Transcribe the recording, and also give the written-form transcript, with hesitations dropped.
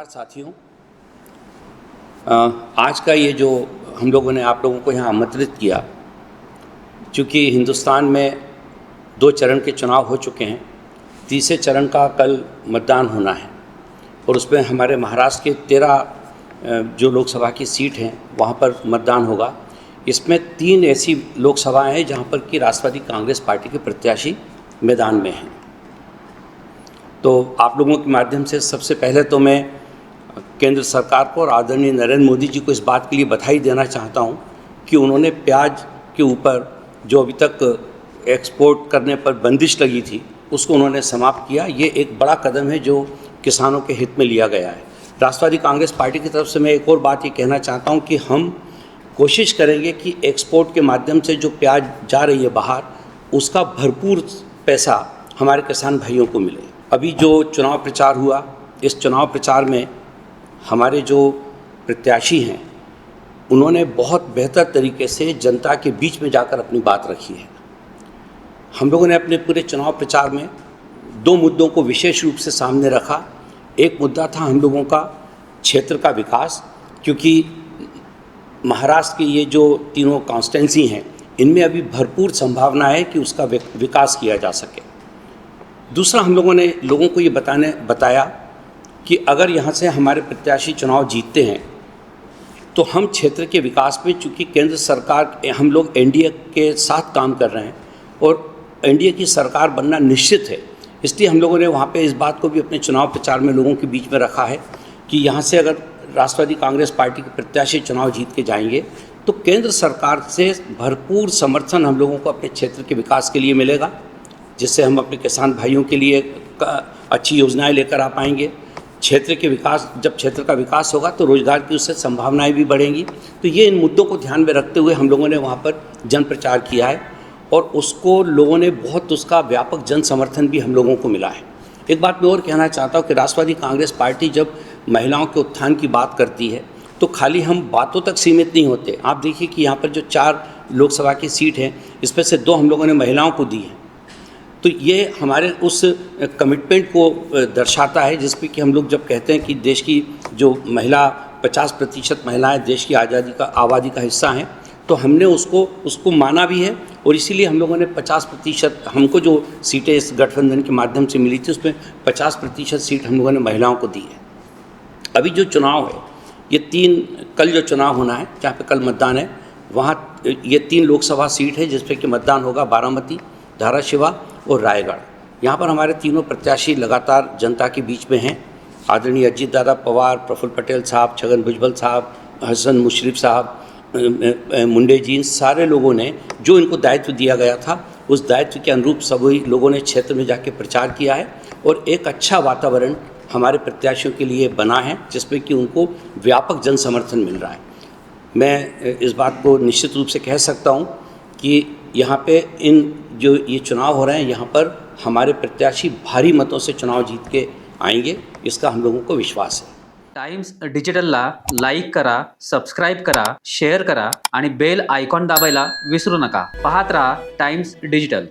नमस्कार साथियों। आज का ये जो हम लोगों ने आप लोगों को यहाँ आमंत्रित किया, चूँकि हिंदुस्तान में 2 चरण के चुनाव हो चुके हैं, तीसरे चरण का कल मतदान होना है और उसमें हमारे महाराष्ट्र के 13 जो लोकसभा की सीट हैं वहाँ पर मतदान होगा। इसमें 3 ऐसी लोकसभाएं हैं जहाँ पर कि राष्ट्रवादी कांग्रेस पार्टी के प्रत्याशी मैदान में हैं। तो आप लोगों के माध्यम से सबसे पहले तो मैं केंद्र सरकार को और आदरणीय नरेंद्र मोदी जी को इस बात के लिए बधाई देना चाहता हूं कि उन्होंने प्याज के ऊपर जो अभी तक एक्सपोर्ट करने पर बंदिश लगी थी उसको उन्होंने समाप्त किया। ये एक बड़ा कदम है जो किसानों के हित में लिया गया है। राष्ट्रवादी कांग्रेस पार्टी की तरफ से मैं एक और बात ये कहना चाहता हूँ कि हम कोशिश करेंगे कि एक्सपोर्ट के माध्यम से जो प्याज जा रही है बाहर, उसका भरपूर पैसा हमारे किसान भाइयों को मिले। अभी जो चुनाव प्रचार हुआ, इस चुनाव प्रचार में हमारे जो प्रत्याशी हैं उन्होंने बहुत बेहतर तरीके से जनता के बीच में जाकर अपनी बात रखी है। हम लोगों ने अपने पूरे चुनाव प्रचार में 2 मुद्दों को विशेष रूप से सामने रखा। एक मुद्दा था हम लोगों का क्षेत्र का विकास, क्योंकि महाराष्ट्र की ये जो तीनों कॉन्स्टिट्यूंसी हैं इनमें अभी भरपूर संभावना है कि उसका विकास किया जा सके। दूसरा, हम लोगों ने लोगों को ये बताया कि अगर यहाँ से हमारे प्रत्याशी चुनाव जीतते हैं तो हम क्षेत्र के विकास में, चूँकि केंद्र सरकार, हम लोग एनडीए के साथ काम कर रहे हैं और एनडीए की सरकार बनना निश्चित है, इसलिए हम लोगों ने वहाँ पे इस बात को भी अपने चुनाव प्रचार में लोगों के बीच में रखा है कि यहाँ से अगर राष्ट्रवादी कांग्रेस पार्टी के प्रत्याशी चुनाव जीत के जाएंगे तो केंद्र सरकार से भरपूर समर्थन हम लोगों को अपने क्षेत्र के विकास के लिए मिलेगा, जिससे हम अपने किसान भाइयों के लिए अच्छी योजनाएं लेकर आ पाएंगे। क्षेत्र के विकास, जब क्षेत्र का विकास होगा तो रोजगार की उससे संभावनाएं भी बढ़ेंगी। तो ये इन मुद्दों को ध्यान में रखते हुए हम लोगों ने वहाँ पर जन प्रचार किया है और उसको लोगों ने उसका व्यापक जन समर्थन भी हम लोगों को मिला है। एक बात मैं और कहना चाहता हूँ कि राष्ट्रवादी कांग्रेस पार्टी जब महिलाओं के उत्थान की बात करती है तो खाली हम बातों तक सीमित नहीं होते। आप देखिए कि यहाँ पर जो 4 लोकसभा की सीट हैं इसमें से 2 हम लोगों ने महिलाओं को दी हैं। तो ये हमारे उस कमिटमेंट को दर्शाता है जिसमें कि हम लोग जब कहते हैं कि देश की जो महिला 50% महिलाएं देश की आबादी का हिस्सा हैं, तो हमने उसको माना भी है और इसीलिए हम लोगों ने 50%, हमको जो सीटें इस गठबंधन के माध्यम से मिली थी उसमें 50% सीट हम लोगों ने महिलाओं को दी है। अभी जो चुनाव है ये कल जो चुनाव होना है, जहाँ पे कल मतदान है, वहाँ ये 3 लोकसभा सीट है जिस पे कि मतदान होगा बारामती, धाराशिवा और रायगढ़। यहाँ पर हमारे तीनों प्रत्याशी लगातार जनता के बीच में हैं। आदरणीय अजीत दादा पवार, प्रफुल्ल पटेल साहब, छगन भुजबल साहब, हसन मुशर्रफ साहब, मुंडे जी, इन सारे लोगों ने जो इनको दायित्व दिया गया था उस दायित्व के अनुरूप सभी लोगों ने क्षेत्र में जाके प्रचार किया है और एक अच्छा वातावरण हमारे प्रत्याशियों के लिए बना है जिसमें कि उनको व्यापक जन समर्थन मिल रहा है। मैं इस बात को निश्चित रूप से कह सकता हूँ कि यहाँ पे जो ये चुनाव हो रहे हैं यहाँ पर हमारे प्रत्याशी भारी मतों से चुनाव जीत के आएंगे, इसका हम लोगों को विश्वास है। टाइम्स डिजिटलला लाईक करा, सबस्क्राईब करा, शेअर करा आणि बेल आयकॉन दाबायला विसरू नका। पाहत रहा टाइम्स डिजिटल।